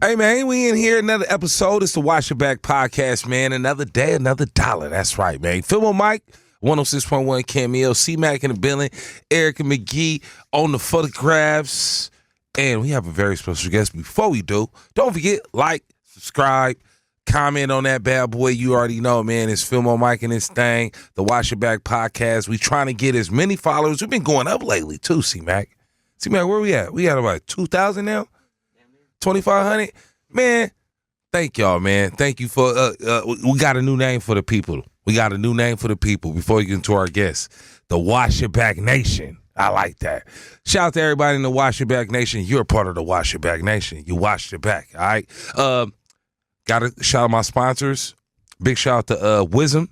Hey, man, we in here, another episode. It's the Wash Your Back podcast, man. Another day, another dollar. That's right, man. Film on Mike, 106.1 Cameo, C-Mac in the building, Erica McGee on the photographs. And we have a very special guest. Before we do, don't forget, like, subscribe, comment on that bad boy. You already know, man. It's Film on Mike and this thing, the Wash Your Back podcast. We trying to get as many followers. We've been going up lately, too, C-Mac. C-Mac, where we at? We got about 2,000 now? 2,500? Man, thank y'all, man. Thank you for, we got a new name for the people. We got a new name for the people before you get into our guests. The Wash Your Back Nation. I like that. Shout out to everybody in the Wash Your Back Nation. You're a part of the Wash Your Back Nation. You washed your back, all right? Got to shout out my sponsors. Big shout out to Wisdom,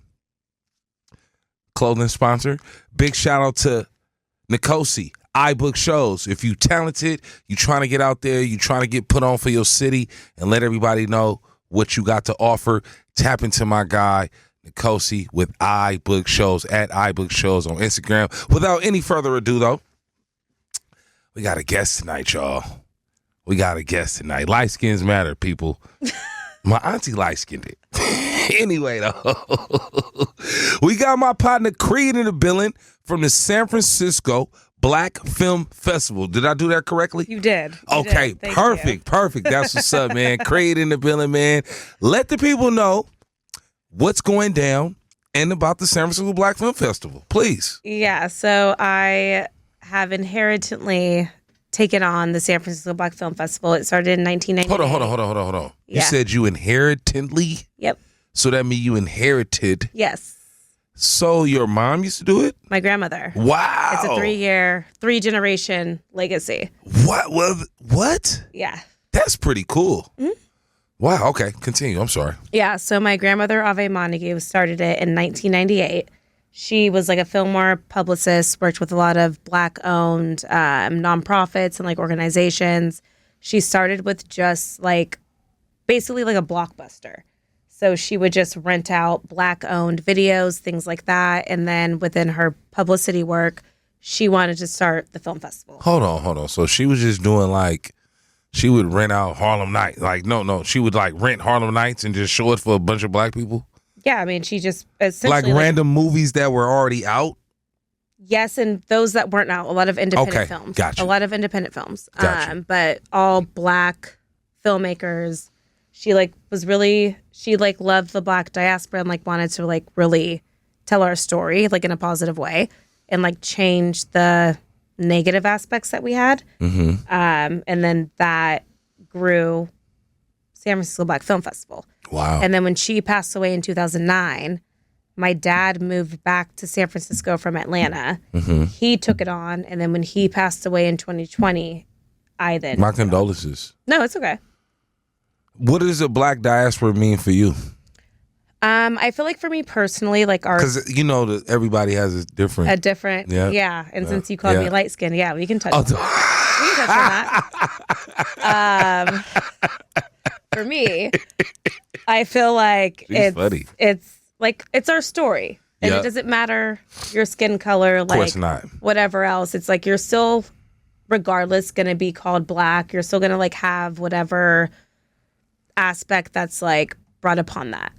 clothing sponsor. Big shout out to Nicosi, iBook Shows. If you talented, you trying to get out there, you trying to get put on for your city and let everybody know what you got to offer, tap into my guy, Nicosi, with iBook Shows, at iBook Shows on Instagram. Without any further ado, though, we got a guest tonight, y'all. We got a guest tonight. Light skins matter, people. My auntie light-skinned it. Anyway, though, we got my partner Cree in the building from the San Francisco Black Film Festival. Did I do that correctly? You did. Okay, perfect. That's what's up, man. Cree in the building, man. Let the people know what's going down and about the San Francisco Black Film Festival, please. Yeah, so I have inherently taken on the San Francisco Black Film Festival. It started in 1998. Hold on. Yeah. You said you inheritedly? Yep. So that means you inherited? Yes. So your mom used to do it? My grandmother. Wow. It's a 3-generation legacy. What? Yeah. That's pretty cool. Mm-hmm. Wow, okay. Continue. I'm sorry. Yeah, so my grandmother, Ave Montague, started it in 1998. She was like a Fillmore publicist, worked with a lot of Black-owned nonprofits and like organizations. She started with just basically like a Blockbuster. So she would just rent out Black-owned videos, things like that. And then within her publicity work, she wanted to start the film festival. Hold on. So she was just doing she would rent out Harlem Nights. She would rent Harlem Nights and just show it for a bunch of Black people? Yeah, I mean, she just essentially random movies that were already out? Yes, and those that weren't out. A lot of independent films. Gotcha. A lot of independent films. Gotcha. But all Black filmmakers. She loved the Black diaspora and wanted to really tell our story in a positive way and change the negative aspects that we had. Mm-hmm. And then that grew San Francisco Black Film Festival. Wow. And then when she passed away in 2009, my dad moved back to San Francisco from Atlanta. Mm-hmm. He took it on. And then when he passed away in 2020, I then... My condolences. No, it's okay. What does a Black diaspora mean for you? I feel like for me personally, because that everybody has a different... And since you called me light skinned, we can touch on that. For me, I feel like it's our story. And it doesn't matter your skin color, of course not. Whatever else. It's you're still, regardless, going to be called Black. You're still going to have whatever aspect that's brought upon that.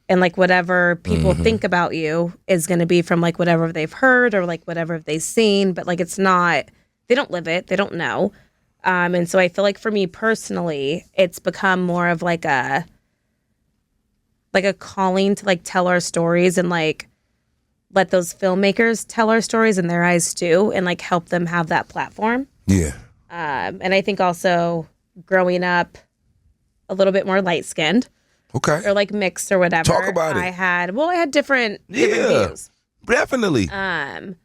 And whatever people think about you is going to be from whatever they've heard or whatever they've seen. But it's not, they don't live it. They don't know. And so I feel for me personally, it's become more of a calling to tell our stories and let those filmmakers tell our stories in their eyes too, and help them have that platform. Yeah. And I think also growing up a little bit more light skinned. Okay. Or mixed or whatever. Talk about it. I had different views. Definitely. And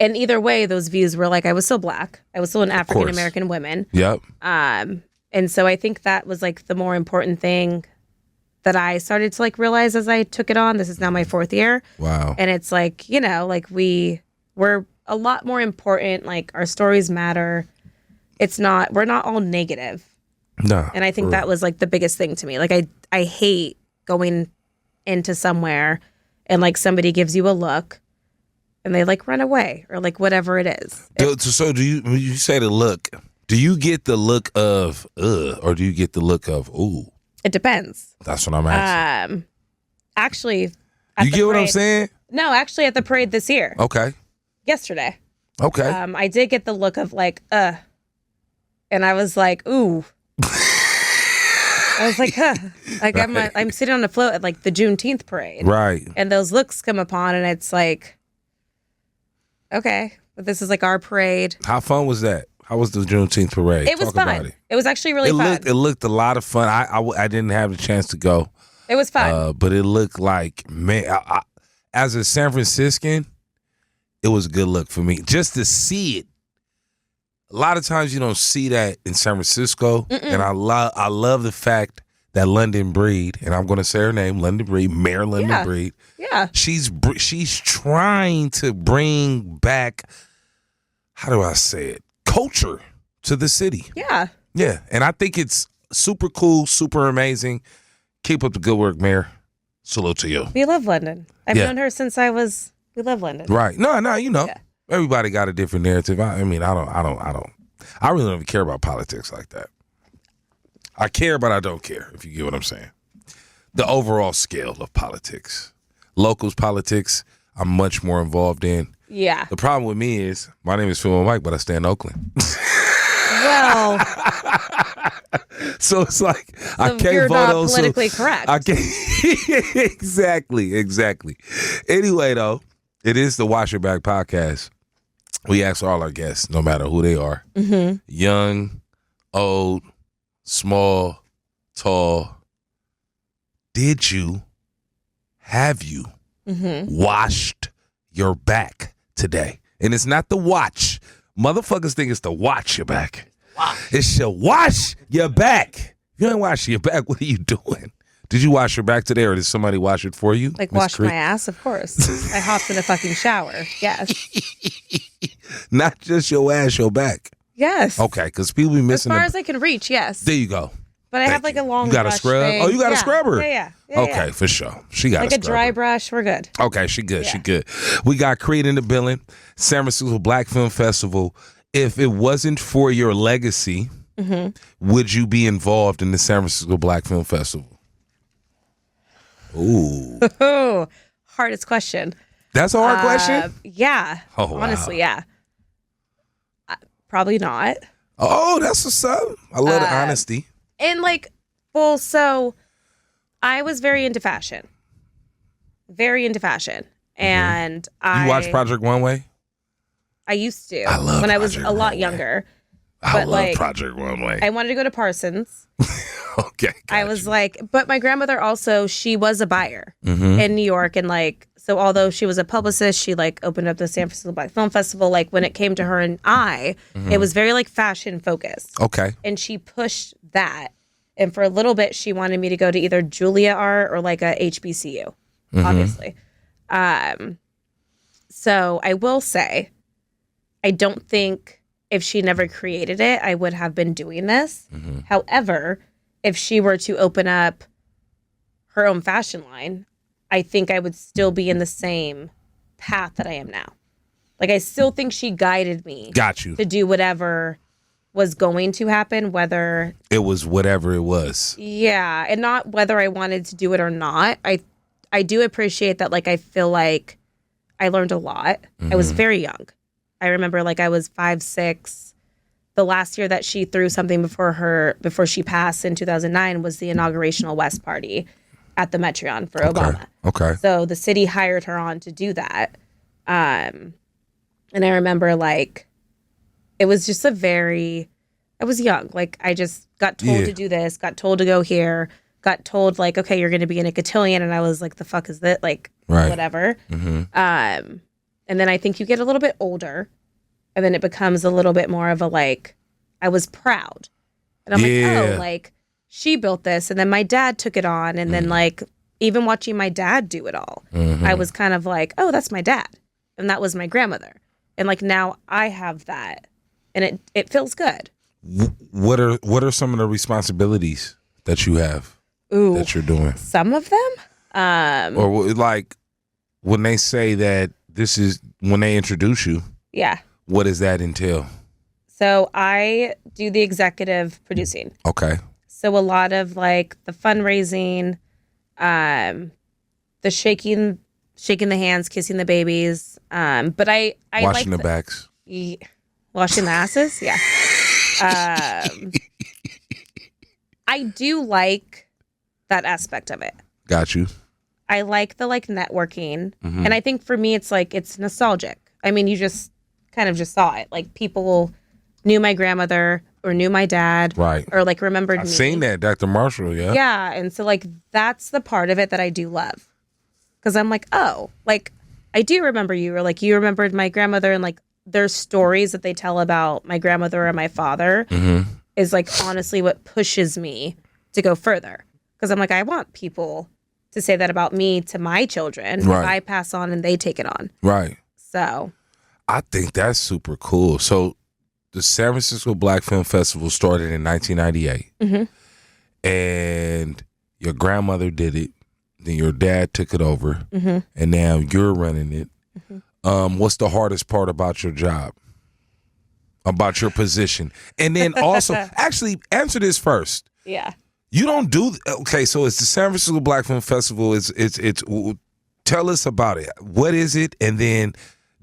either way, those views were I was still Black. I was still an African American woman. Yep. And so I think that was the more important thing that I started to realize as I took it on. This is now my 4th year. Wow. And it's we're a lot more important. Our stories matter. We're not all negative. No. And I think that was the biggest thing to me. I hate going into somewhere and somebody gives you a look and they run away or whatever it is. So do you say the look? Do you get the look of or do you get the look of ooh? It depends. That's what I'm asking. Actually, You get what I'm saying? No, actually, at the parade this year. Okay. Yesterday. Okay. I did get the look of like, and I was like, ooh. I was like, huh. Like right. I'm sitting on a float at like the Juneteenth parade. Right. And those looks come upon and it's like, okay, but this is like our parade. How fun was that? How was the Juneteenth parade? It was fun. It was actually really fun. It looked a lot of fun. I didn't have the chance to go. It was fun. But it looked like, man, as a San Franciscan, it was a good look for me. Just to see it. A lot of times you don't see that in San Francisco. And I love the fact that London Breed, and I'm going to say her name, London Breed, Mayor London Breed. Yeah. She's trying to bring back, how do I say it, culture to the city. Yeah. Yeah. And I think it's super cool, super amazing. Keep up the good work, Mayor. Salute to you. We love London. I've known her since we love London. Right. No, you know. Yeah. Everybody got a different narrative. I mean, I really don't even care about politics like that. I care, but I don't care, if you get what I'm saying. The overall scale of politics. Locals politics, I'm much more involved in. Yeah. The problem with me is, my name is Phil Mike, but I stay in Oakland. Well. So it's like, I can't you're vote not on politically correct. I can't. Exactly. Anyway, though, it is the Wash Your Back podcast. We ask all our guests, no matter who they are, young, old, small, tall, have you washed your back today? And it's not the watch. Motherfuckers think it's the watch your back. It's your wash your back. If you ain't washing your back, what are you doing? Did you wash your back today, or did somebody wash it for you? Like, wash my ass, of course. I hopped in a fucking shower. Yes. Not just your ass, your back. Yes. Okay, because people be missing. As far as I can reach, yes. There you go. But I have like a long You got a scrub? thing. Oh, you got a scrubber? Yeah. Okay, for sure. She got like a scrubber. Dry brush. We're good. Okay, she good. Yeah. She good. We got Cree in the building. San Francisco Black Film Festival. If it wasn't for your legacy, would you be involved in the San Francisco Black Film Festival? Ooh. Hardest question. That's a hard question? Yeah. Oh, honestly, yeah. Probably not. Oh, that's what's up. I love the honesty. And so I was very into fashion. And You watch Project One Way? I used to. I love when Project I was a lot younger. I love Project One Way. I wanted to go to Parsons. Okay. I was but my grandmother also, she was a buyer in New York. And so although she was a publicist, she opened up the San Francisco Black Film Festival. When it came to her and it was very fashion focused. Okay. And she pushed that. And for a little bit, she wanted me to go to either Julia Art or a HBCU, obviously. So I will say, I don't think if she never created it, I would have been doing this. However, if she were to open up her own fashion line, I think I would still be in the same path that I am now. I still think she guided me to do whatever was going to happen, whether it was whatever it was. Yeah, and not whether I wanted to do it or not. I do appreciate that. I feel like I learned a lot. I was very young. I remember I was 5'6". The last year that she threw something before she passed in 2009 was the inaugurational West Party at the Metreon for Obama. Okay. So the city hired her on to do that. And I remember it was just I was young. I just got told to do this, got told to go here, got told okay, you're going to be in a cotillion. And I was the fuck is that? Whatever. And then I think you get a little bit older and then it becomes a little bit more of I was proud. And I'm she built this and then my dad took it on. And then even watching my dad do it all, I was kind of oh, that's my dad. And that was my grandmother. And now I have that and it feels good. What are some of the responsibilities that you have that you're doing? Some of them? Or when they say that this is when they introduce you. Yeah. What does that entail? So I do the executive producing. Okay. So a lot of like the fundraising, the shaking the hands, kissing the babies. But I Washing like the backs. washing the asses. Yeah. I do like that aspect of it. Got you. I like the like networking. Mm-hmm. And I think for me, it's like, it's nostalgic. I mean, you just kind of just saw it. Like people knew my grandmother or knew my dad. Right. Or like remembered me. I've seen that, Dr. Marshall. Yeah. Yeah. And so like, that's the part of it that I do love. Cause I'm like, oh, like I do remember you, or like you remembered my grandmother, and like there's stories that they tell about my grandmother or my father is like honestly what pushes me to go further. Cause I'm like, I want people to say that about me to my children. Right. If I pass on and they take it on. Right. So I think that's super cool. So the San Francisco Black Film Festival started in 1998. And your grandmother did it. Then your dad took it over. And now you're running it. What's the hardest part about your job? About your position? And then also, actually, answer this first. yeah. You don't do okay. So it's the San Francisco Black Film Festival. It's. Tell us about it. What is it? And then,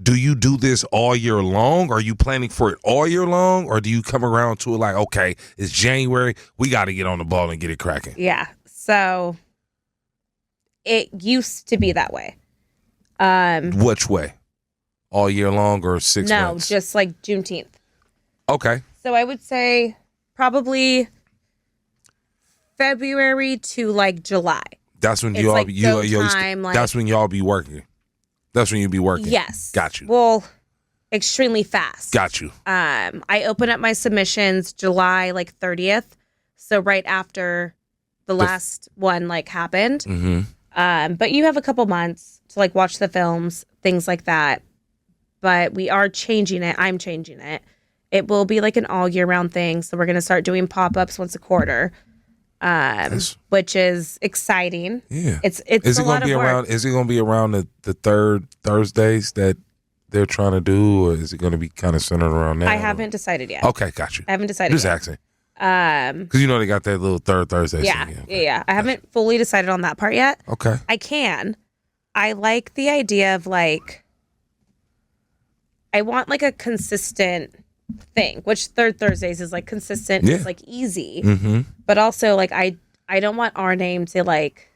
do you do this all year long? Are you planning for it all year long, or do you come around to it like, okay, it's January, we got to get on the ball and get it cracking? Yeah. So it used to be that way. Which way? All year long or 6 months? No, just like Juneteenth. Okay. So I would say probably February to like July. That's when It's you all like you go time, like- that's when y'all be working. That's when you be working. Yes. Got you. Well, extremely fast. Got you. I open up my submissions July like 30th. So right after the last one like happened. But you have a couple months to like watch the films, things like that. But we are changing it. I'm changing it. It will be like an all year round thing. So we're going to start doing pop-ups once a quarter. Which is exciting. Yeah. It's Is a it lot gonna be of work. around? Is it gonna be around the third Thursdays that they're trying to do, or is it gonna be kind of centered around that? I haven't decided yet. Okay, got you. I haven't decided Just yet. asking. Because you know they got that little third Thursday. Yeah, thing. yeah. I haven't fully decided on that part yet. Okay. I can. I like the idea of like, I want like a consistent thing, which third Thursdays is like consistent. Yeah. It's like easy, but also like I don't want our name to like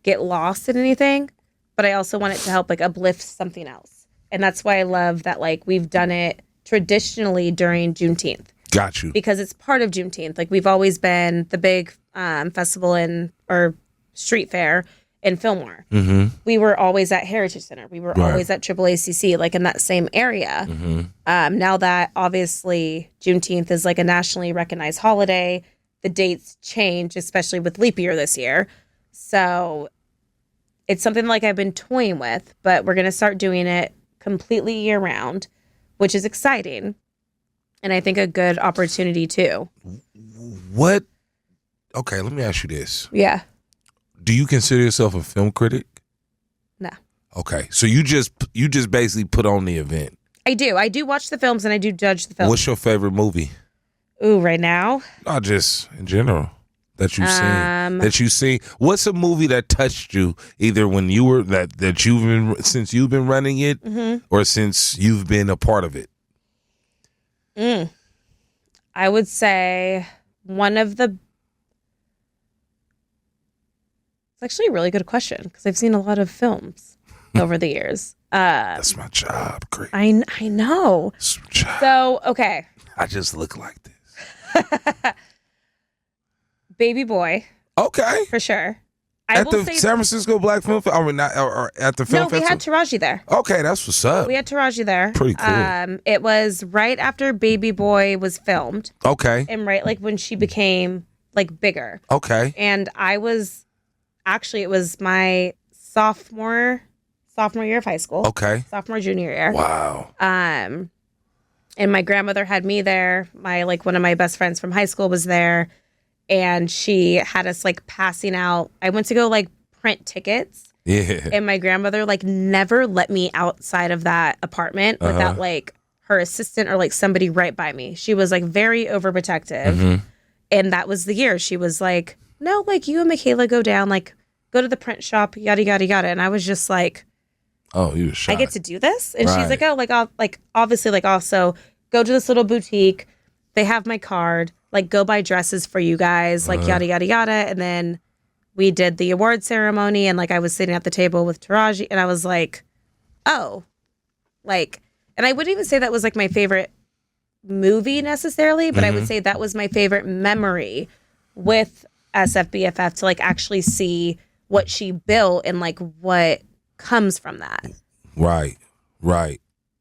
get lost in anything, but I also want it to help like uplift something else. And that's why I love that like we've done it traditionally during Juneteenth. Got you. Because it's part of Juneteenth. Like we've always been the big festival or street fair in Fillmore. We were always at Heritage Center. We were always at AAACC, like in that same area. Now that obviously Juneteenth is like a nationally recognized holiday, the dates change, especially with leap year this year. So it's something like I've been toying with, but we're going to start doing it completely year round, which is exciting. And I think a good opportunity too. What? Okay, let me ask you this. Yeah. Do you consider yourself a film critic? No. Okay, so you just basically put on the event. I do. I do watch the films and I do judge the films. What's your favorite movie? Ooh, right now? Not just in general that you've seen. That you've seen. What's a movie that touched you either when you were that you've been since you've been running it, or since you've been a part of it? I would say one of the. It's actually a really good question because I've seen a lot of films over the years. That's my job, Cree. I know. That's my job. So okay, I just look like this. Baby Boy Okay. for sure. At the San Francisco Black Film Festival, or at the film no, we festival? had Taraji there. Okay, that's what's up. We had Taraji there. Pretty cool. It was right after Baby Boy was filmed, Okay. and right like when she became like bigger. Okay. And I was actually it was my sophomore year of high school. Okay. Sophomore junior year. Wow. And my grandmother had me there. My like one of my best friends from high school was there, and she had us like passing out. I went to go like print tickets. Yeah. And my grandmother like never let me outside of that apartment without like her assistant or like somebody right by me. She was like very overprotective. Mm-hmm. And that was the year. She was like, no, like you and Michaela go down, like go to the print shop, yada, yada, yada. And I was just like, oh, you were shocked. I get to do this? And she's Right. like, oh, like, I'll, like, obviously, like, also go to this little boutique. They have my card. Like, go buy dresses for you guys, like, yada, yada, yada. And then we did the award ceremony. And, like, I was sitting at the table with Taraji. And I was like, oh, like, and I wouldn't even say that was, like, my favorite movie necessarily, but I would say that was my favorite memory with SFBFF to, like, actually see what she built and, like, what comes from that. Right.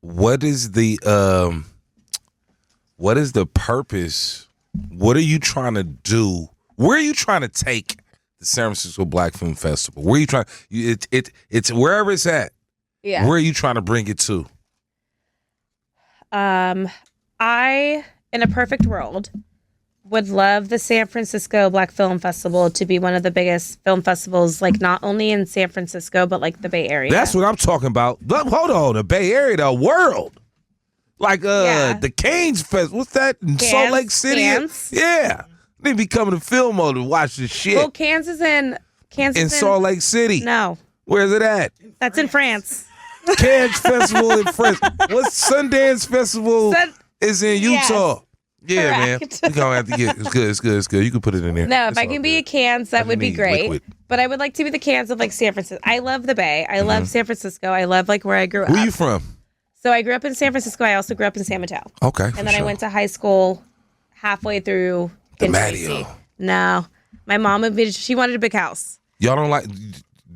What is the purpose? What are you trying to do? Where are you trying to take the San Francisco Black Film Festival? Where are you trying? It's wherever it's at. Yeah. Where are you trying to bring it to? I, in a perfect world, would love the San Francisco Black Film Festival to be one of the biggest film festivals, like not only in San Francisco, but like the Bay Area. That's what I'm talking about. Hold on, the Bay Area, the world. Like the Canes Fest. What's that in Salt Lake City? Cannes. Yeah. They be coming to film mode to watch this shit. Well, Kansas in Salt Lake City. No. Where's it at? That's in France. Cannes Festival in France. What's Sundance Festival is in Utah. Yeah, correct. man. You're going to have to get it's good. You can put it in there. No, if It's I all can be good. a Cannes, that would be great. Liquid. But I would like to be the Cannes of like San Francisco. I love the Bay. I love San Francisco. I love like where I grew up. Where you from? So I grew up in San Francisco. I also grew up in San Mateo. Okay. And then I went to high school halfway through The in Mateo. Tracy. No. My mom moved me she wanted a big house. Y'all don't like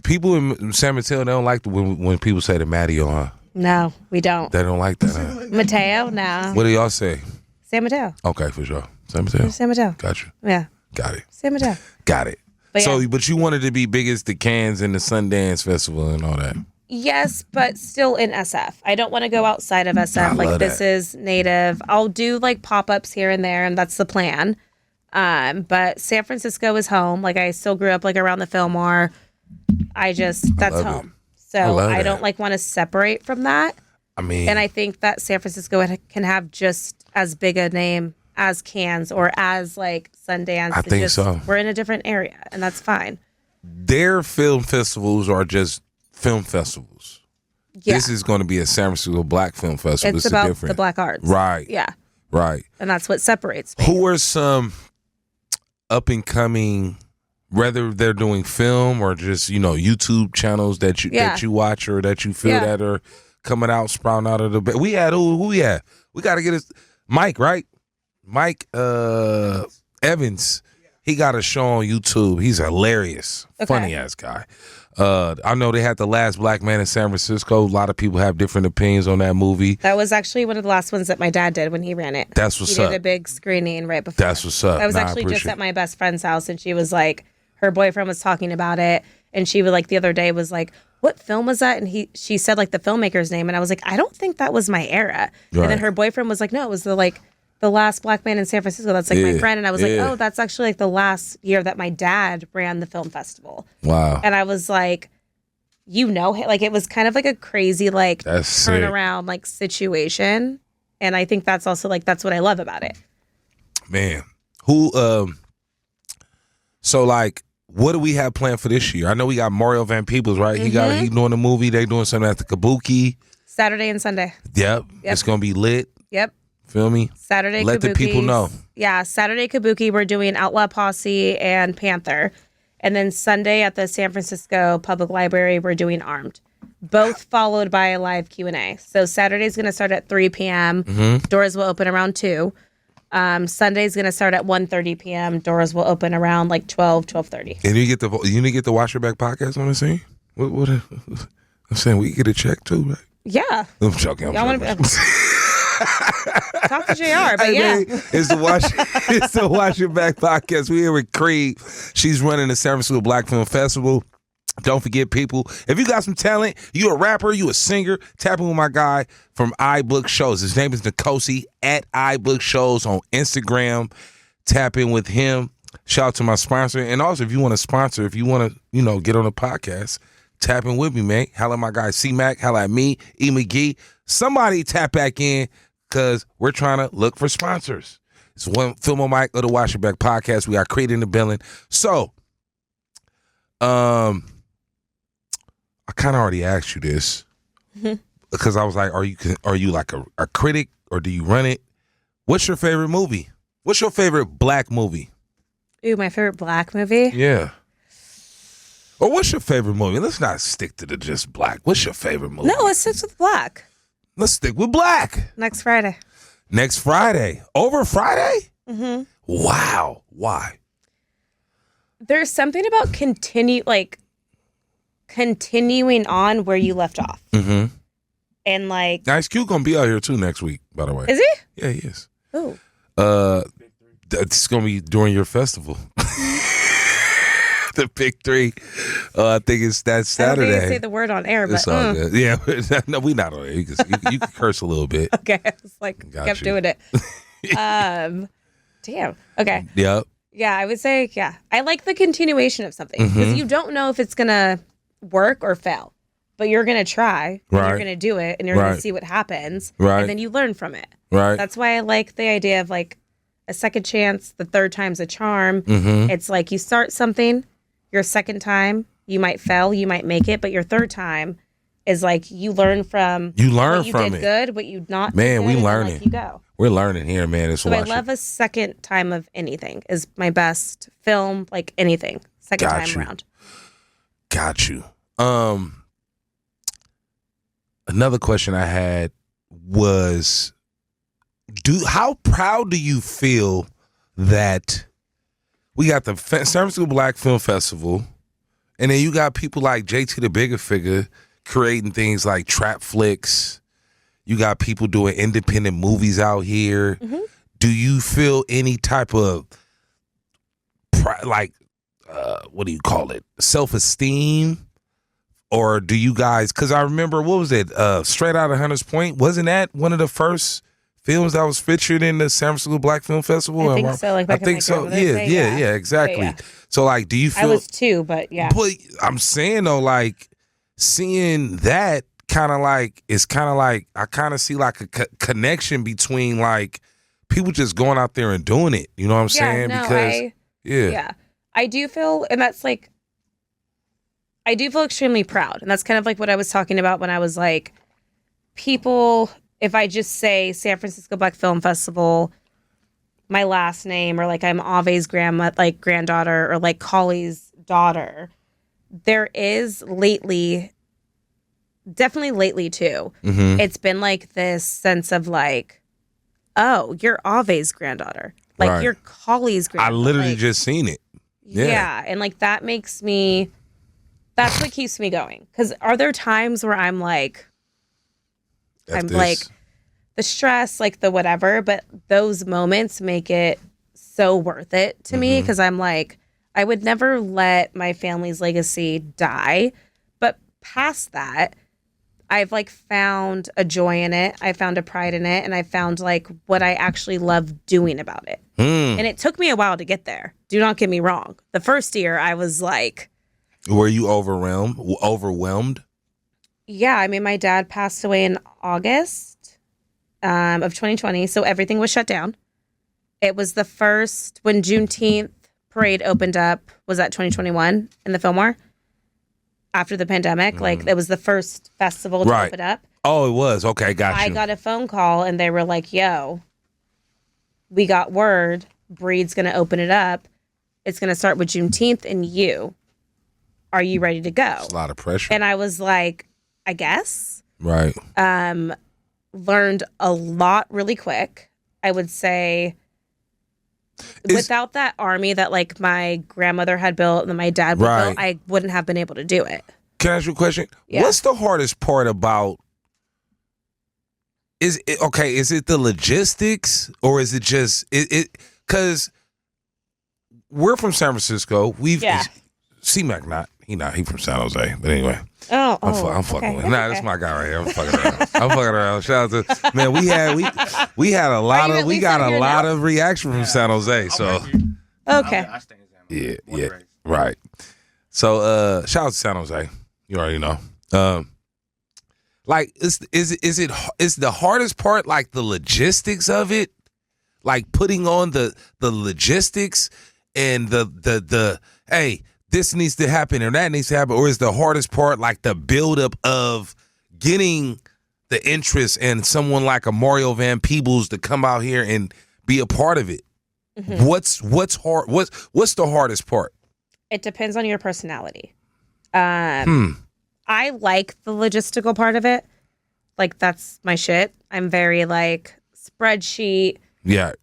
people in San Mateo. They don't like when people say the Mateo, huh? No, we don't. They don't like that. Huh? Mateo? No. What do y'all say? San Mateo. Okay, for sure. San Mateo. San Mateo. Got you. Yeah. Got it. San Mateo. Got it. But So, yeah. but you wanted to be big as the Cannes and the Sundance Festival and all that. Yes, but still in SF. I don't want to go outside of SF. I Like love this that. is native. I'll do like pop-ups here and there, and that's the plan. But San Francisco is home. Like I still grew up like around the Fillmore. That's love home. I So love I that. don't like want to separate from that. I mean, And I think that San Francisco can have just as big a name as Cannes or as like Sundance. I It's think just, so. We're in a different area, and that's fine. their film festivals are just film festivals. Yeah. This is going to be a San Francisco Black Film Festival. It's It's about different. the black arts. Right. Yeah. Right. And that's what separates me. Who are some up and coming, whether they're doing film or just YouTube channels that you watch or that you feel that are coming out, sprouting out of the. We had who we had? We got to get us Mike, right? Mike Evans. He got a show on YouTube. He's hilarious, funny ass guy. I know they had The Last Black Man in San Francisco. A lot of people have different opinions on that movie. That was actually one of the last ones that my dad did when he ran it. That's what's he up. did a big screening right before. That's what's up. I was Nah, actually just appreciate at my best friend's house, and she was like, her boyfriend was talking about it, and she was like, the other day was like, what film was that? And she said like the filmmaker's name, and I was like, I don't think that was my era. And Right. then her boyfriend was like, no, it was the last black man in San Francisco. That's like my friend. And I was like, oh, that's actually like the last year that my dad ran the film festival. Wow. And I was like, like it was kind of like a crazy like That's sick. turnaround like situation. And I think that's also like, that's what I love about it. Man, so like, what do we have planned for this year? I know we got Mario Van Peebles, right? He doing a movie. They doing something at the Kabuki. Saturday and Sunday. Yep. It's gonna be lit. Yep. Feel me? Saturday Let the people Kabukis. know. Yeah, Saturday Kabuki, we're doing Outlaw Posse and Panther. And then Sunday at the San Francisco Public Library, we're doing Armed. Both followed by a live Q&A. So Saturday's going to start at 3 p.m. Doors will open around 2. Sunday's going to start at 1:30 p.m. Doors will open around like 12:30. And you need to get the Wash Your Back podcast on the scene? What I'm saying, we get a check too, right? Yeah. I'm joking. Y'all want to talk to JR, but Hey, yeah. man, it's the Wash Your Back podcast. We're here with Cree. She's running the San Francisco Black Film Festival. Don't forget, people, if you got some talent, you a rapper, you a singer, tap in with my guy from iBook Shows. His name is Nkosi at iBook Shows on Instagram. Tap in with him. Shout out to my sponsor. And also, if you want to sponsor, if you want to, get on the podcast, tap in with me, man. Holla at my guy C-Mac. Holla at me, E. McGee. Somebody tap back in. because we're trying to look for sponsors. It's one Film on Mike of the Wash Your Back podcast. We got Cree in the building. So, I kind of already asked you this because I was like, are you like a critic or do you run it? What's your favorite movie? What's your favorite black movie? Ooh, my favorite black movie? Yeah. Or what's your favorite movie? Let's not stick to the just black. What's your favorite movie? No, let's stick with black. Let's stick with black. Next Friday. Next Friday. Over Friday? Mm-hmm. Wow. Why? There's something about continuing on where you left off. Mm-hmm. And like... Ice Cube gonna be out here too next week, by the way. Is he? Yeah, he is. Ooh. It's gonna be during your festival. The Big Three. I think it's that Saturday. I don't think I say the word on air, but it's all good. Yeah, no, we not on air. You can curse a little bit. Okay, I was like, kept doing it. Damn. Okay. Yep. Yeah, I would say, yeah. I like the continuation of something because you don't know if it's gonna work or fail, but you're gonna try. And Right. You're gonna do it, and you're gonna see what happens. Right. And then you learn from it. Right. That's why I like the idea of like a second chance. The third time's a charm. Mm-hmm. It's like you start something. Your second time, you might fail, you might make it, but your third time is like you learn from You learn what you from did it. good, what you not Man, did we good, and then, learning. like, you go. We're learning here, man. It's So I love a second time of anything is my best film, like anything. Second Got time you. around. Got you. Another question I had was, how proud do you feel that we got the San Francisco Black Film Festival, and then you got people like JT the Bigger Figure creating things like trap flicks. You got people doing independent movies out here. Mm-hmm. Do you feel any type of what do you call it? Self-esteem? Or do you guys, because I remember, what was it? Straight Outta Hunters Point. Wasn't that one of the first films that was featured in the San Francisco Black Film Festival? I think so. Like back I think in my so. grandmother's day, Yeah, exactly. Yeah. So like, do you feel? I was too, but yeah. But I'm saying though, like seeing that kind of like I kind of see like a connection between like people just going out there and doing it. You know what I'm saying? No, Because yeah, I do feel, and that's like, I do feel extremely proud, and that's kind of like what I was talking about when I was like, people. If I just say San Francisco Black Film Festival, my last name, or like I'm Ave's granddaughter, or like Colley's daughter, there is definitely lately too, it's been like this sense of like, oh, you're Ave's granddaughter. Like Right. you're Colley's granddaughter. I literally like, just seen it. Yeah. And like that makes me, that's what keeps me going. Because are there times where I'm like, like the stress, like the whatever, but those moments make it so worth it to me because I'm like, I would never let my family's legacy die. But past that, I've like found a joy in it. I found a pride in it. And I found like what I actually love doing about it. And it took me a while to get there. Do not get me wrong. The first year I was like, were you overwhelmed? Yeah, I mean, my dad passed away in August of 2020, so everything was shut down. It was the first, when Juneteenth parade opened up, was that 2021 in the Fillmore? After the pandemic, like, it was the first festival to open up. Oh, it was? Okay, got you. I got a phone call, and they were like, yo, we got word, Breed's going to open it up. It's going to start with Juneteenth and you. Are you ready to go? It's a lot of pressure. And I was like, I guess. Right. Learned a lot really quick. I would say without that army that like my grandmother had built and then my dad built, I wouldn't have been able to do it. Can I ask you a question? Yeah. What's the hardest part about, is it the logistics or is it just, because we're from San Francisco. C-Mac he from San Jose. But anyway. I'm fucking with him. Nah, that's my guy right here. I'm fucking around. Shout out to, man, we got a lot of reaction from San Jose. So okay. Yeah. Right. So shout out to San Jose. You already know. Like, is the hardest part like the logistics of it? Like putting on the logistics and the hey, this needs to happen or that needs to happen, or is the hardest part like the buildup of getting the interest in someone like a Mario Van Peebles to come out here and be a part of it? Mm-hmm. What's hard? What's the hardest part? It depends on your personality. I like the logistical part of it. Like, that's my shit. I'm very like spreadsheet. Yeah.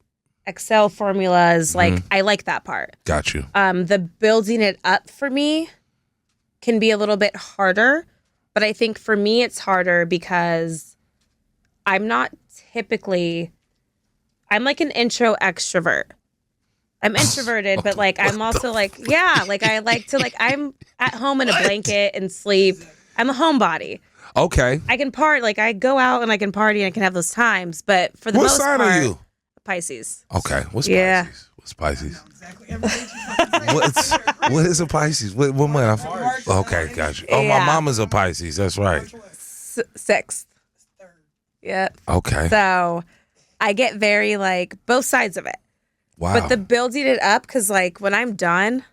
Excel formulas. Like, I like that part. Got you. The building it up for me can be a little bit harder. But I think for me, it's harder because I'm not typically, I'm like an intro extrovert. I'm introverted, but like, I'm also like, yeah, like I like to like, I'm at home in a blanket and sleep. I'm a homebody. Okay. I can party, like I go out and I can party and I can have those times. But for the most part. What sign are you? Pisces. Okay. What's yeah. Pisces? What's Pisces? What is a Pisces? What month? Okay, got you. Oh, yeah. My mama's a Pisces. That's right. 6th. Yeah. Okay. So I get very like both sides of it. Wow. But the building it up, because like when I'm done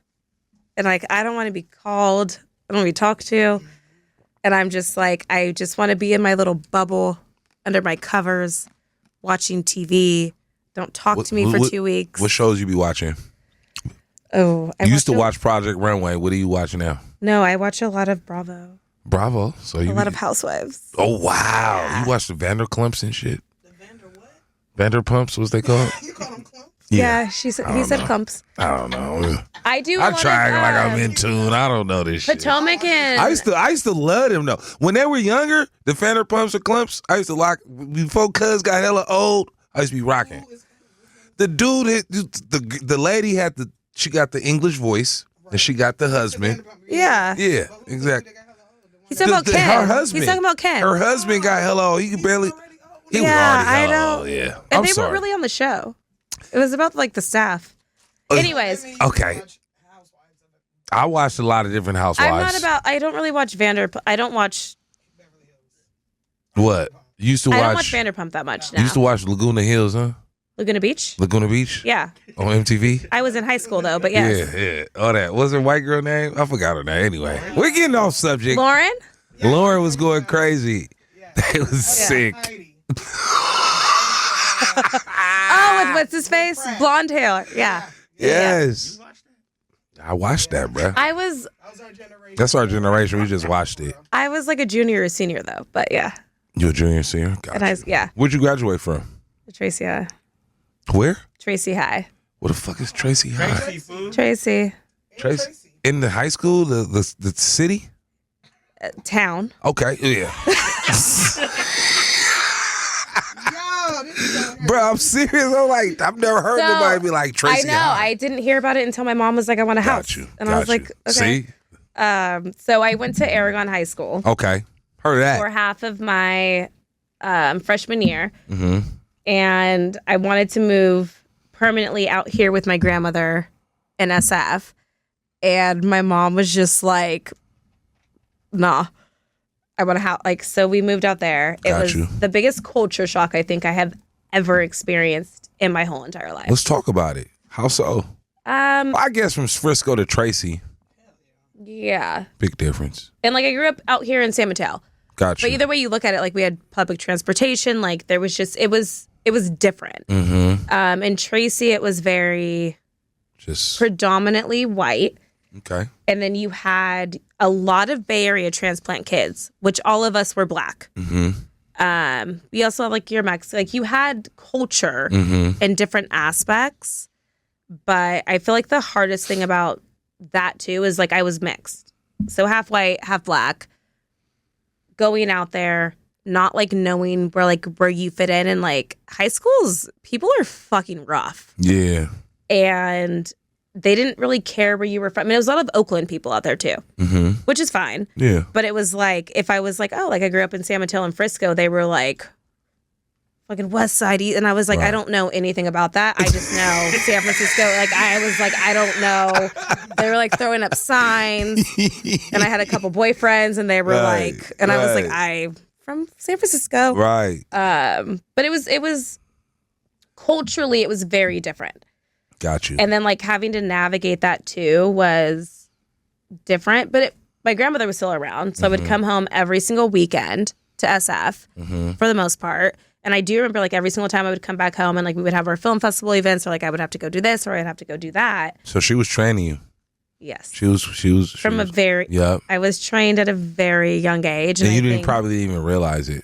and like I don't want to be called, I don't want to be talked to. And I'm just like, I just want to be in my little bubble under my covers, watching TV. Don't talk to me for 2 weeks. What shows you be watching? Oh, you used to watch Project Runway. What are you watching now? No, I watch a lot of Bravo. Bravo. So a lot of Housewives. Oh wow! Yeah. You watch the Vanderklumps and shit. The Vander what? Vanderpumps, what's they called? You call them clumps? Yeah, he said clumps. I don't know. I do. I'm trying like I'm in tune. I don't know this shit. Potomac and I used to love them though. When they were younger, the Vanderpumps or Clumps, I used to like before Cuz got hella old. I used to be rocking. The dude, the lady she got the English voice and she got the husband. Yeah. Yeah, exactly. He's talking about Ken. Her husband. He's talking about Ken. Her husband got hella old. He could barely. He was already I hella know. old, yeah. And they weren't really on the show. It was about like the staff. Anyways. Okay. I watched a lot of different Housewives. I don't really watch I don't watch. What? You used to watch. I don't watch Vanderpump that much now. You used to watch Laguna Hills, huh? Laguna Beach? Laguna Beach? Yeah. On MTV? I was in high school though, but yes. Yeah. All that. What's her white girl name? I forgot her name. Anyway, we're getting off subject. Lauren? Lauren was going crazy. They was sick. Oh, with what's his face? Blonde hair. Yeah. Yes. I watched that, bro. I was. That's our generation. We just watched it. I was like a junior or senior though, but yeah. You a junior, senior? Gotcha. Yeah. Where'd you graduate from? Tracy High. Where? Tracy High. What the fuck is Tracy High? Tracy. Tracy. In the high school, the city? Town. Okay. Yeah. Bro, I'm serious. I'm like, I've never heard nobody be like Tracy. I know. High. I didn't hear about it until my mom was like, I want a house. Got you. And I was like, okay. See? So I went to Aragon High School. Okay. Heard of that. For half of my freshman year. Mm-hmm. And I wanted to move permanently out here with my grandmother in SF. And my mom was just like, nah, I want to have, like, so we moved out there. It was the biggest culture shock I think I have ever experienced in my whole entire life. Let's talk about it. How so? I guess from Frisco to Tracy. Yeah. Big difference. And like I grew up out here in San Mateo. Gotcha. But either way you look at it, like we had public transportation, like there was just, it was different. Mm-hmm. In Tracy, it was very just predominantly white. Okay. And then you had a lot of Bay Area transplant kids, which all of us were black. Mm-hmm. We also had like your Mexican, like you had culture in different aspects. But I feel like the hardest thing about that too is like I was mixed. So half white, half black. Going out there, not like knowing where you fit in. And like high schools, people are fucking rough. Yeah. And they didn't really care where you were from. I mean, there was a lot of Oakland people out there too, which is fine. Yeah. But it was like, if I was like, oh, like I grew up in San Mateo and Frisco, they were like, fucking West Side. And I was like, I don't know anything about that. I just know San Francisco. Like, I was like, I don't know. They were like throwing up signs. And I had a couple boyfriends and they were like, and I was like, I from San Francisco. Right. But it was culturally, it was very different. Got you. And then like having to navigate that too was different. But my grandmother was still around. So I would come home every single weekend to SF for the most part. And I do remember like every single time I would come back home and like we would have our film festival events, or like I would have to go do this or I'd have to go do that. So she was training you. Yes. She was a very, I was trained at a very young age. And you didn't probably even realize it.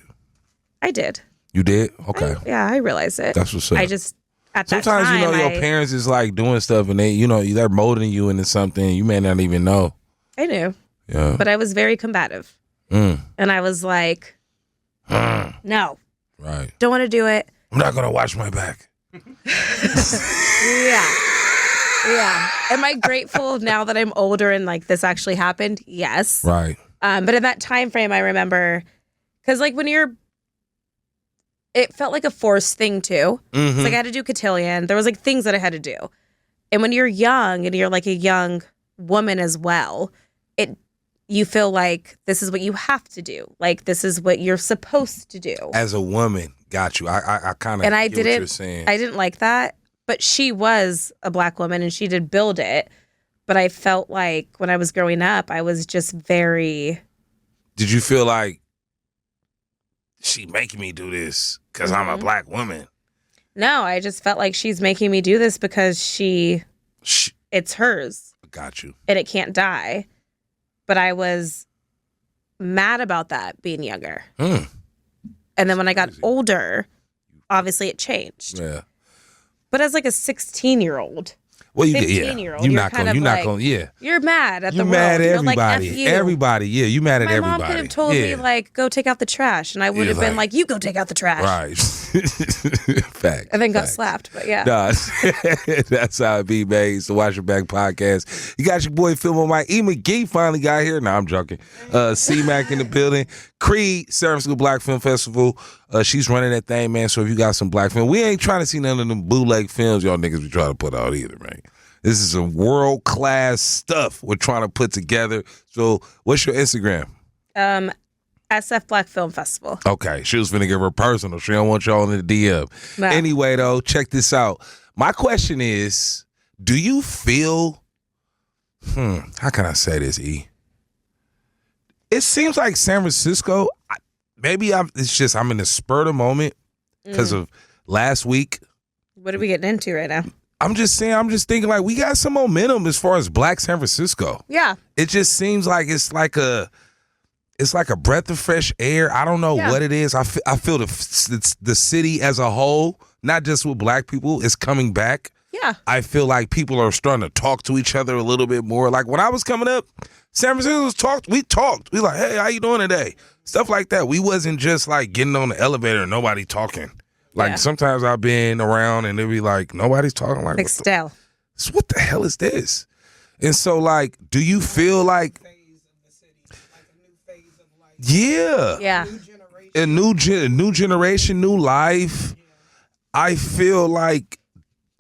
I did. You did? Okay. I realized it. That's what's up. I just, at that sometimes, time, your parents is like doing stuff and they're molding you into something you may not even know. I knew. Yeah. But I was very combative. And I was like, no. Right. Don't want to do it. I'm not going to watch my back. Yeah. Yeah. Am I grateful now that I'm older and like this actually happened? Yes. Right. But in that time frame, I remember, because like it felt like a forced thing too. It's like I had to do cotillion. There was like things that I had to do. And when you're young and you're like a young woman as well, you feel like this is what you have to do. Like this is what you're supposed to do. As a woman, got you. I kind of and I get what you're saying. I didn't like that. But she was a Black woman and she did build it. But I felt like when I was growing up, I was just very... Did you feel like she making me do this because I'm a Black woman? No, I just felt like she's making me do this because it's hers. Got you. And it can't die. But I was mad about that being younger. And then when I got older, obviously it changed. Yeah. But as like a 16-year-old, well, 15-year-old, you're not gonna, you're mad at the world. You're mad at everybody. Like, F you. Everybody, yeah, you mad at My everybody. mom could have told me, like, go take out the trash. And I would have been like, you go take out the trash. Right. Fact. And then got slapped, but yeah. Nah, that's how it be, man. It's the Watch Your Back podcast. You got your boy Phil on Mike. E. McGee finally got here. Nah, I'm joking. C-Mac in the building. Cree, San Francisco Black Film Festival. She's running that thing, man. So if you got some black film, we ain't trying to see none of them bootleg films y'all niggas be trying to put out either, man. This is some world-class stuff we're trying to put together. So what's your Instagram? SF Black Film Festival. Okay, she was finna give her personal. She don't want y'all in the DM. No. Anyway, though, check this out. My question is, do you feel, how can I say this, E? It seems like San Francisco, I'm in the spur of the moment because of last week. What are we getting into right now? I'm just thinking like we got some momentum as far as Black San Francisco. Yeah. It just seems like it's like a breath of fresh air. I don't know what it is. I feel the city as a whole, not just with Black people, is coming back. Yeah. I feel like people are starting to talk to each other a little bit more. Like when I was coming up, San Francisco we talked. We like, hey, how you doing today? Stuff like that. We wasn't just like getting on the elevator and nobody talking. Like sometimes I've been around and they be like, nobody's talking. Like still. What the hell is this? And so like, do you feel like, yeah, a new generation, new life. I feel like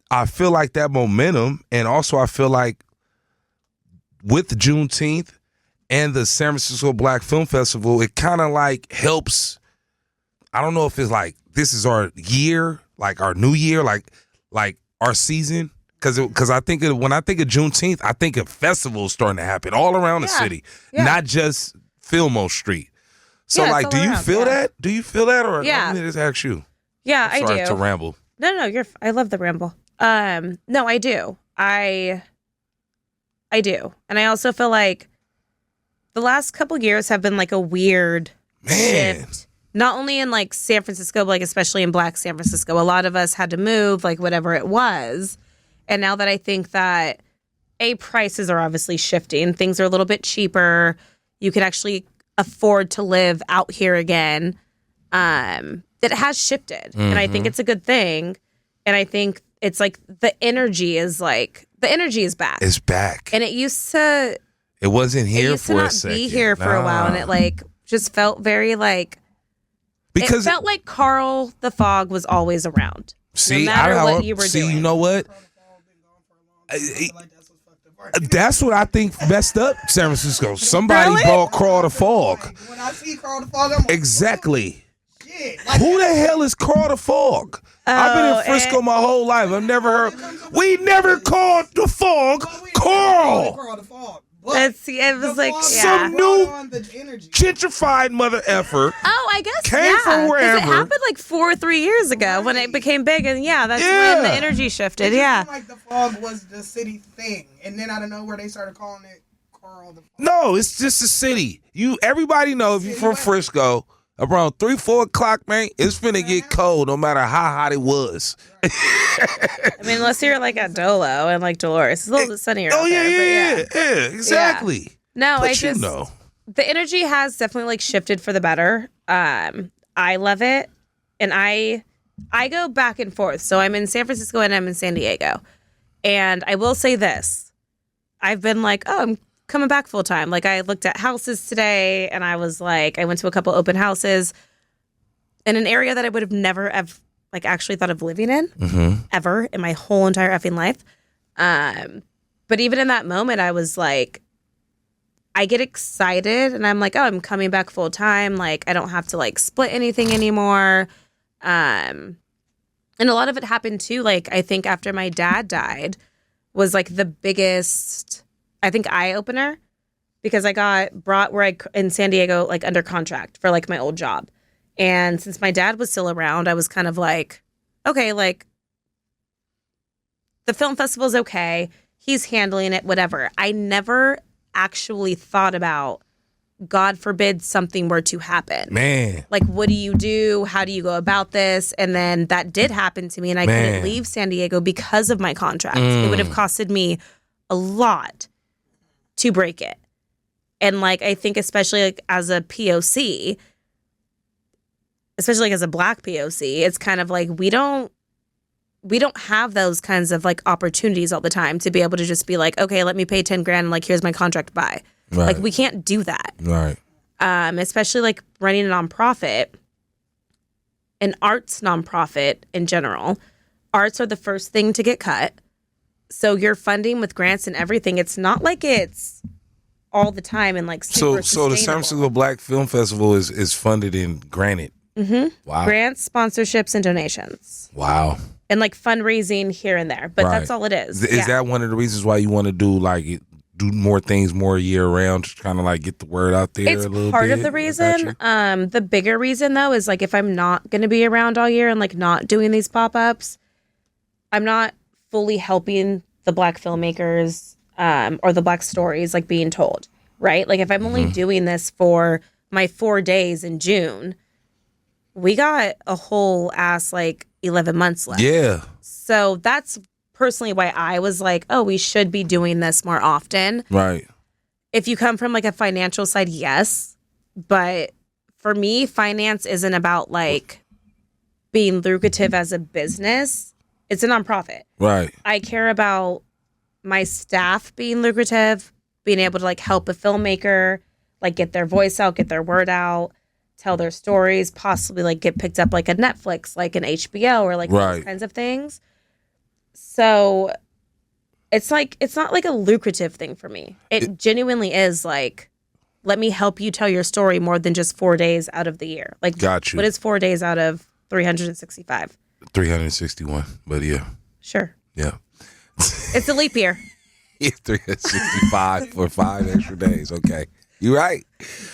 that momentum, and also I feel like with Juneteenth and the San Francisco Black Film Festival, it kind of like helps. I don't know if it's like this is our year, like our new year, like our season. Because I think when I think of Juneteenth, I think of festivals starting to happen all around the city, not just Fillmore Street. So like, do you feel that? Do you feel that, or let me just ask you? Yeah, I'm sorry I do. to ramble. No, I love the ramble. No, I do. I do, and I also feel like the last couple years have been like a weird shift. Not only in like San Francisco, but like especially in Black San Francisco. A lot of us had to move, like whatever it was. And now that I think that prices are obviously shifting, things are a little bit cheaper. You could actually afford to live out here again. That has shifted, and I think it's a good thing. And I think it's like the energy is back. It's back, and it used to. It wasn't here it for a second. Be here for a while, and it like just felt very like. Because it felt like Carl the Fog was always around. See, no matter what you were doing. You know what? That's what I think messed up San Francisco. Somebody brought Carl the Fog. When I see Carl the Fog. I'm like, Exactly. shit. Like, Who the hell is Carl the Fog? I've been in Frisco my whole life. I've never heard. We never called the Fog Carl. Carl the Fog. It was like, Some new gentrified mother effer. Oh, I guess came from 'cause wherever. It happened like 4 or 3 years ago when it became big, and that's when the energy shifted. Yeah. Like the fog was the city thing, and then out of nowhere they started calling it Carl the Fog. No, it's just a city. Everybody know if you're from Frisco, around 3-4 o'clock, man, it's finna get cold no matter how hot it was. I mean, unless you're like at Dolo and like Dolores, it's a little bit sunnier. Oh out there, yeah, exactly. Yeah. No, But I just know. the energy has definitely like shifted for the better. I love it, and I go back and forth. So I'm in San Francisco and I'm in San Diego, and I will say this: I've been like, oh, I'm coming back full time. Like I looked at houses today, and I was like, I went to a couple open houses in an area that I would have never have like actually thought of living in ever in my whole entire effing life. But even in that moment, I was like, I get excited and I'm like, oh, I'm coming back full time. Like I don't have to like split anything anymore. And a lot of it happened too. Like I think after my dad died was like the biggest, I think, eye opener, because I got brought in San Diego, like under contract for like my old job. And since my dad was still around, I was kind of like, okay, like the film festival's okay. He's handling it, whatever. I never actually thought about, God forbid something were to happen. Man. Like, what do you do? How do you go about this? And then that did happen to me, and I couldn't leave San Diego because of my contract. It would have costed me a lot to break it. And like, I think especially like as a POC, especially like as a Black POC, it's kind of like we don't have those kinds of like opportunities all the time to be able to just be like, okay, let me pay 10 grand and like here's my contract, bye. Right. Like we can't do that. Right. Especially like running a nonprofit, an arts nonprofit in general. Arts are the first thing to get cut. So your funding with grants and everything, it's not like it's all the time and like super So the San Francisco Black Film Festival is funded in granted. Mm-hmm. Wow. Grants, sponsorships, and donations. Wow. And like fundraising here and there. But that's all it is. Is that one of the reasons why you want to do more things more year round, just kind of like get the word out there it's a little bit? It's part of the reason. The bigger reason though is like if I'm not going to be around all year and like not doing these pop-ups, I'm not fully helping the Black filmmakers or the Black stories like being told, right? Like if I'm only doing this for my 4 days in June, we got a whole ass like 11 months left. Yeah. So that's personally why I was like, oh, we should be doing this more often. Right. If you come from like a financial side, yes. But for me, finance isn't about like being lucrative as a business. It's a nonprofit. Right. I care about my staff being lucrative, being able to like help a filmmaker, like get their voice out, get their word out, tell their stories, possibly like get picked up like a Netflix, like an HBO or like those kinds of things. So it's not like a lucrative thing for me. It genuinely is like, let me help you tell your story more than just 4 days out of the year. Like, got you. What is 4 days out of 365? 361, but yeah. Sure. Yeah. It's a leap year. It's 365 for 5 extra days. Okay. You right.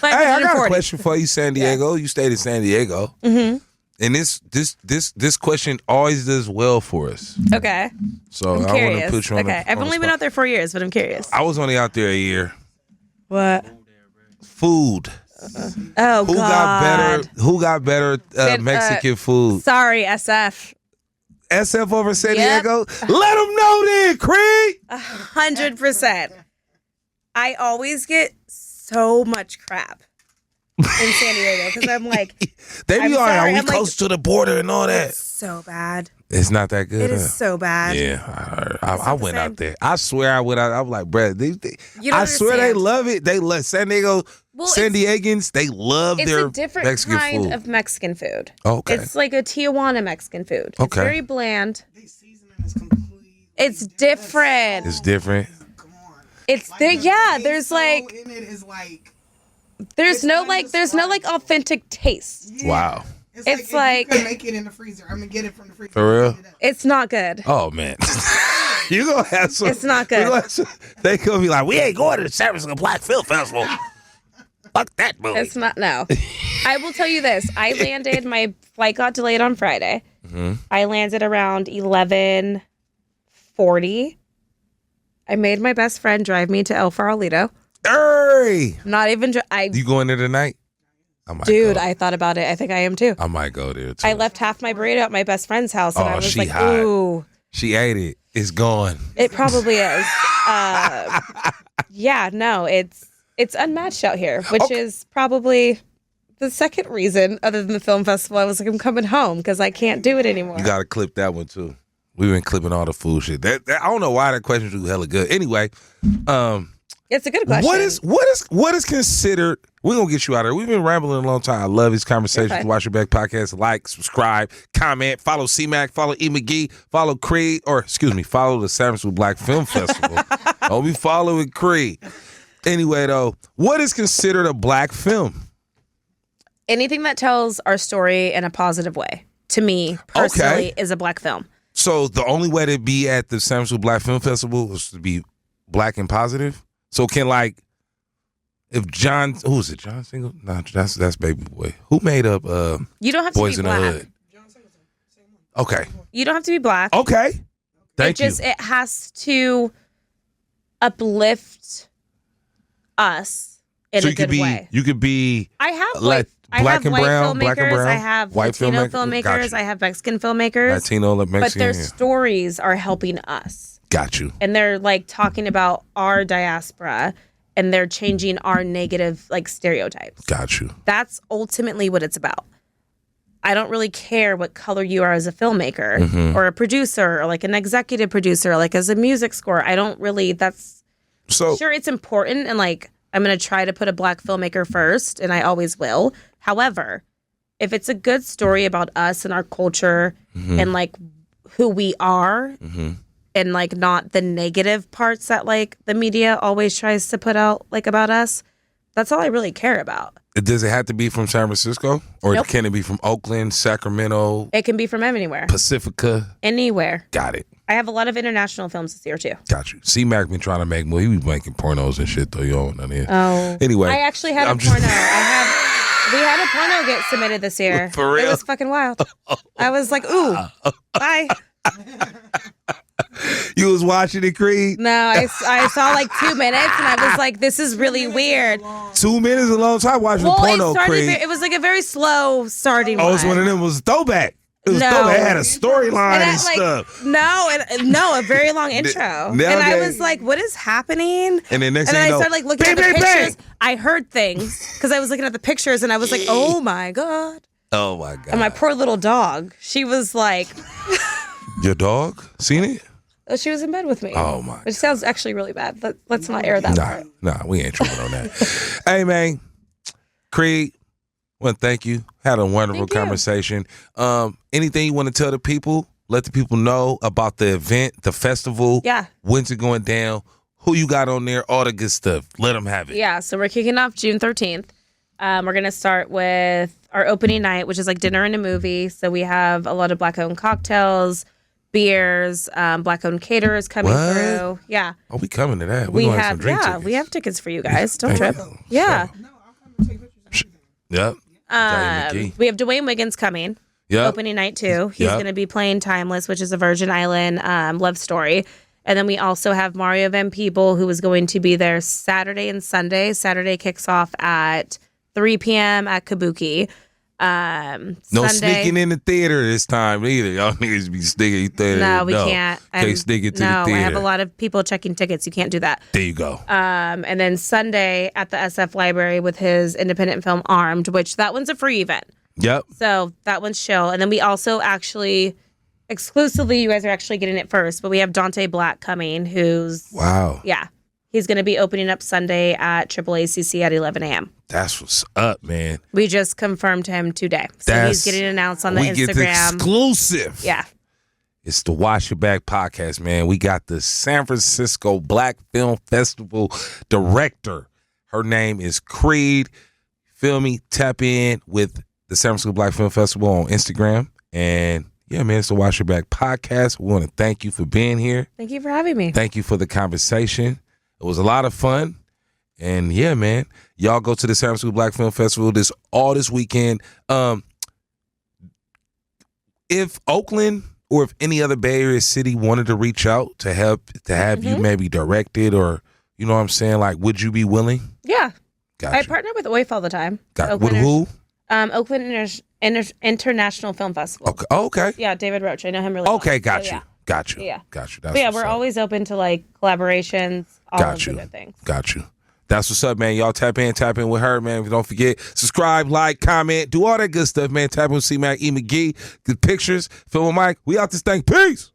Hey, I got a question for you, San Diego. You stayed in San Diego. Mm-hmm. And this question always does well for us. Okay. So I'm I want to put you on I've only been out there 4 years, but I'm curious. I was only out there a year. What? Food. Oh, God. Who got better Mexican food? Sorry, SF. SF over San Diego? Let them know then, Cree. 100%. I always get so much crap in San Diego because I'm like, they be all right. We close to the border and all that. It's so bad. It's not that good. It is so bad. Yeah, I went out there. I swear I went out. I'm like, bruh, I swear understand. they love it. They love San Diego. San Diegans, they love their Mexican food. It's a different kind of Mexican food. Okay. It's like a Tijuana Mexican food. Okay. It's very bland. The seasoning is completely. It's different. It's different. Come on. It's Like there. Yeah, there's queso like in it is like There's It's no not just there's no like- authentic taste. Yeah. Wow. It's It's like, like- you can make it in the freezer. I'm gonna get it from the freezer. For real? Heat it up. It's not good. Oh man, you gonna have some. It's not you good. gonna have some- they gonna be like, we ain't going to the San Francisco Black Film Festival. Fuck that movie. It's not. No. I will tell you this. I landed. My flight got delayed on Friday. Mm-hmm. I landed around 11:40. I made my best friend drive me to El Farolito. Hey, Not even. you going there tonight? I might Dude, go. I thought about it. I think I am too. I might go there too. I left half my burrito at my best friend's house, and Oh, I was she like, hot. "Ooh, She ate it. It's gone. it probably is." Yeah, no, it's unmatched out here, which is probably the second reason, other than the film festival. I was like, I'm coming home because I can't do it anymore. You gotta clip that one too. We've been clipping all the food shit. That I don't know why that question was hella good. Anyway, It's a good question. what is considered? We're gonna get you out of here. We've been rambling a long time. I love these conversations. Okay. Watch Your Back Podcast. Like, subscribe, comment, follow C-Mac, follow E. McGee, follow Cree, follow the San Francisco Black Film Festival. Don't be following Cree. Anyway, though, what is considered a black film? Anything that tells our story in a positive way, to me personally, is a black film. So the only way to be at the San Francisco Black Film Festival is to be black and positive. So can if John, who is it? John Single? No, that's Baby Boy. Who made up You don't have to Boys be in the black. Hood? Okay. You don't have to be black. Okay. Thank you. It has to uplift us in So a you could good be way. you could be I have like I black have and white brown, filmmakers. black and brown, I have white Latino filmmaker. filmmakers. Got you. I have Mexican filmmakers. Latino, but Mexican. their Yeah. stories are helping us, Got you. and they're talking about our diaspora, and they're changing our negative stereotypes. Got you. That's ultimately what it's about. I don't really care what color you are as a filmmaker Mm-hmm. or a producer or an executive producer, as a music score. I don't really, So sure, it's important. And I'm going to try to put a black filmmaker first, and I always will. However, if it's a good story about us and our culture Mm-hmm. and who we are and not the negative parts that the media always tries to put out about us, that's all I really care about. does it have to be from San Francisco, or Nope. can it be from Oakland, Sacramento, It can be from anywhere, Pacifica? anywhere. Got it. I have a lot of international films this year too. Got you. C-Mac been trying to make movies. He be making pornos and shit though. You don't know that. Oh, Anyway, I actually had a I'm just- porno. We had a porno get submitted this year. For real? It was fucking wild. I was like, ooh, bye. You was watching it, Creed? No, I saw 2 minutes and I was like, this is really weird. 2 minutes is a long time watching Well, a porno, it started. Creed. It was a very slow starting. Oh, it's one. one of them. It was throwback. It was No. throwback. It had a storyline and, And I, stuff. no, a very long intro. And I nowadays- was like, what is happening? And then next And thing then you I know, started looking bang, at the bang, pictures. bang. I heard things because I was looking at the pictures and I was like, oh my God. Oh my God. And my poor little dog, she was like, Your dog? Seen it? oh, she was in bed with me. Oh my. Which sounds actually really bad. Let's not air that part. Nah, we ain't tripping on that. Hey man, Creed, well, thank you. Had a wonderful Thank you. conversation. Anything you want to tell the people? Let the people know about the event, the festival. Yeah. When's it going down? Who you got on there? All the good stuff. Let them have it. Yeah, so we're kicking off June 13th. We're going to start with our opening night, which is dinner and a movie. So we have a lot of Black-owned cocktails, beers, Black-owned caterers coming What? through. Yeah. Oh, we coming to that. We We're going to have have, some drink tickets. we have tickets for you guys. Don't Thank trip. you. Yeah. No, I'll come and take pictures. Yep. Johnny McGee. We have Dwayne Wiggins coming. Yep. Opening night too. He's Yep. going to be playing Timeless, which is a Virgin Island love story. And then we also have Mario Van Peebles, who is going to be there Saturday and Sunday. Saturday kicks off at 3 p.m. at Kabuki. No sneaking in the theater this time either. Y'all niggas be sneaking in the theater. No, we can't. Can't sneak it to no, the theater. I have a lot of people checking tickets. You can't do that. There you go. And then Sunday at the SF Library with his independent film Armed, which that one's a free event. Yep. So that one's chill. And then we also actually, exclusively, you guys are actually getting it first, but we have Dante Black coming, who's, Wow. yeah, he's going to be opening up Sunday at AAACC at 11 a.m. That's what's up, man. We just confirmed him today. So he's getting announced on the we get the Instagram. exclusive. Yeah. It's the Wash Your Back podcast, man. We got the San Francisco Black Film Festival director. Her name is Cree. Feel me? Tap in with the San Francisco Black Film Festival on Instagram. And yeah, man, it's the Wash Your Back podcast. We want to thank you for being here. Thank you for having me. Thank you for the conversation. It was a lot of fun. And yeah, man, y'all go to the San Francisco Black Film Festival all this weekend. If Oakland or if any other Bay Area city wanted to reach out to have you maybe directed, or you know what I'm saying, like, would you be willing? Yeah. Gotcha. I partner with OIF all the time. With who? Oakland International Film Festival. Okay. Oh, okay. Yeah, David Roach. I know him really well. Okay, got you. Yeah. Got you. Yeah. Got you. But yeah, we're always open to like collaborations, all of the good things. Got you. That's what's up, man. Y'all tap in with her, man. Don't forget, subscribe, like, comment, do all that good stuff, man. Tap in with C-Mac, E. McGee. Good pictures. Film with Mike. We out this thing. Peace.